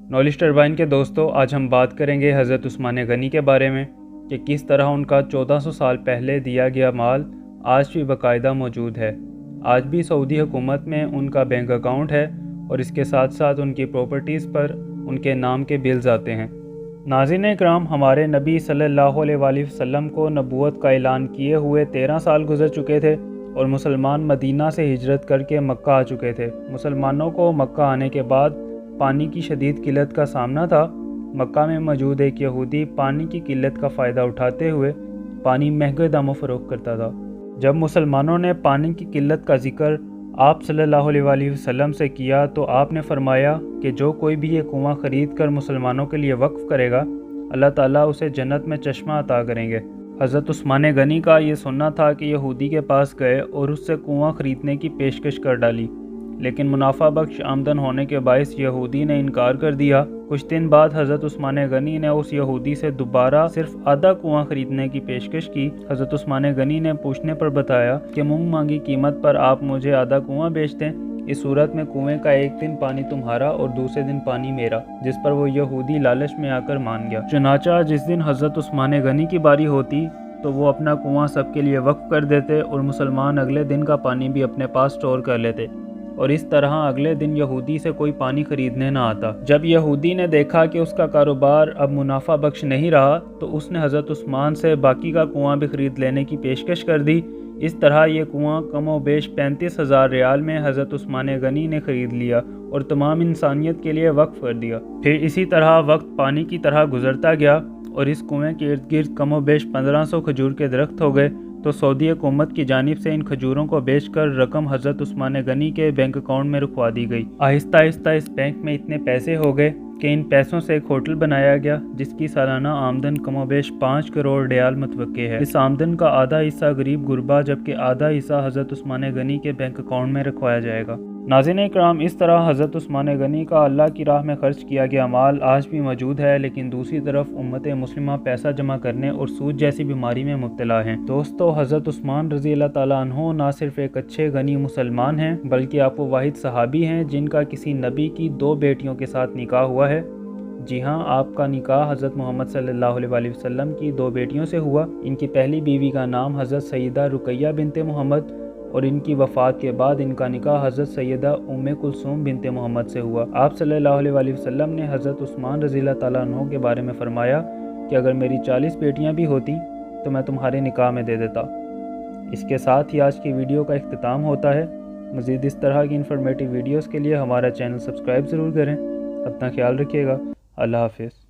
Knowledge turbine के दोस्तों, आज हम बात करेंगे हज़रत उस्मान गनी के बारे में कि किस तरह उनका 1400 साल पहले दिया गया माल आज भी बाकायदा मौजूद है। आज भी सऊदी हुकूमत में उनका बैंक अकाउंट है और इसके साथ साथ उनकी प्रॉपर्टीज़ पर उनके नाम के बिल्स आते हैं। नाज़रीन इकराम, हमारे नबी सल्लल्लाहु अलैहि वसल्लम को नबूवत का ऐलान किए हुए 13 साल गुजर चुके थे और मुसलमान मदीना से हिजरत करके मक्का आ चुके थे। मुसलमानों को मक्का आने के बाद पानी की शदीद किल्लत का सामना था। मक्का में मौजूद एक यहूदी पानी की किल्लत का फ़ायदा उठाते हुए पानी महंगे दामों फ़रोख्त करता था। जब मुसलमानों ने पानी की किल्लत का जिक्र आप सल्लल्लाहु अलैहि वसल्लम से किया तो आपने फरमाया कि जो कोई भी ये कुआं ख़रीद कर मुसलमानों के लिए वक्फ़ करेगा, अल्लाह ताला उसे जन्नत में चश्मा अता करेंगे। हज़रत उस्मान गनी का ये सुनना था कि यहूदी के पास गए और उससे कुआं ख़रीदने की पेशकश कर डाली, लेकिन मुनाफा बख्श आमदन होने के बायस यहूदी ने इनकार कर दिया। कुछ दिन बाद हज़रत उस्मान गनी ने उस यहूदी से दोबारा सिर्फ आधा कुआं ख़रीदने की पेशकश की। हज़रत उस्मान गनी ने पूछने पर बताया कि मुंह मांगी कीमत पर आप मुझे आधा कुआं बेच दें, इस सूरत में कुएं का एक दिन पानी तुम्हारा और दूसरे दिन पानी मेरा, जिस पर वो यहूदी लालच में आकर मान गया। चुनाचा जिस दिन हज़रत उस्मान गनी की बारी होती तो वो अपना कुआं सबके लिए वक्फ कर देते और मुसलमान अगले दिन का पानी भी अपने पास स्टोर कर लेते और इस तरह अगले दिन यहूदी से कोई पानी खरीदने ना आता। जब यहूदी ने देखा कि उसका कारोबार अब मुनाफा बख्श नहीं रहा तो उसने हज़रत उस्मान से बाकी का कुआं भी ख़रीद लेने की पेशकश कर दी। इस तरह ये कुआं कमो बेश 35,000 रियाल में हज़रत उस्मान गनी ने ख़रीद लिया और तमाम इंसानियत के लिए वक्फ़ कर दिया। फिर इसी तरह वक्त पानी की तरह गुजरता गया और इस कुएं के इर्द गिर्द कमो बेश 1500 खजूर के दरख्त हो गए। तो सऊदी हुकूमत की जानिब से इन खजूरों को बेचकर रकम हज़रत उस्मान गनी के बैंक अकाउंट में रुकवा दी गई। आहिस्ता आहिस्ता इस बैंक में इतने पैसे हो गए कि इन पैसों से एक होटल बनाया गया जिसकी सालाना आमदन कमोबेश 5 करोड़ रियाल मुतवक्के है। इस आमदन का आधा हिस्सा गरीब गुरबा जबकि आधा हिस्सा हज़रत उस्मान गनी के बैंक अकाउंट में रखवाया जाएगा। नाज़रीन इकराम, इस तरह हज़रत उस्मान गनी का अल्लाह की राह में खर्च किया गया माल आज भी मौजूद है, लेकिन दूसरी तरफ उम्मत मुस्लिमा पैसा जमा करने और सूद जैसी बीमारी में मुब्तला हैं। दोस्तों, हज़रत उस्मान रज़ी अल्लाह ताला अन्हो ना सिर्फ एक अच्छे गनी मुसलमान हैं बल्कि आप वो वाहिद सहाबी हैं जिनका किसी नबी की 2 बेटियों के साथ निकाह हुआ है। जी हाँ, आपका निकाह हज़रत मोहम्मद सल्लल्लाहु अलैहि वसल्लम की 2 बेटियों से हुआ। इनकी पहली बीवी का नाम हज़रत सैयदा रुकैया बिनते मोहम्मद और इनकी वफ़ात के बाद इनका निकाह हज़रत सैयदा उम्मे कुलसूम बिनते मोहम्मद से हुआ। आप सल्लल्लाहु अलैहि वसल्लम ने हज़रत उस्मान रज़ी अल्लाह ताला अन्हु के बारे में फ़रमाया कि अगर मेरी 40 बेटियां भी होती तो मैं तुम्हारे निकाह में दे देता। इसके साथ ही आज की वीडियो का इख्तिताम होता है। मज़ीद इस तरह की इन्फॉर्मेटिव वीडियोज़ के लिए हमारा चैनल सब्सक्राइब ज़रूर करें। अपना ख्याल रखिएगा। अल्लाह हाफ़िज़।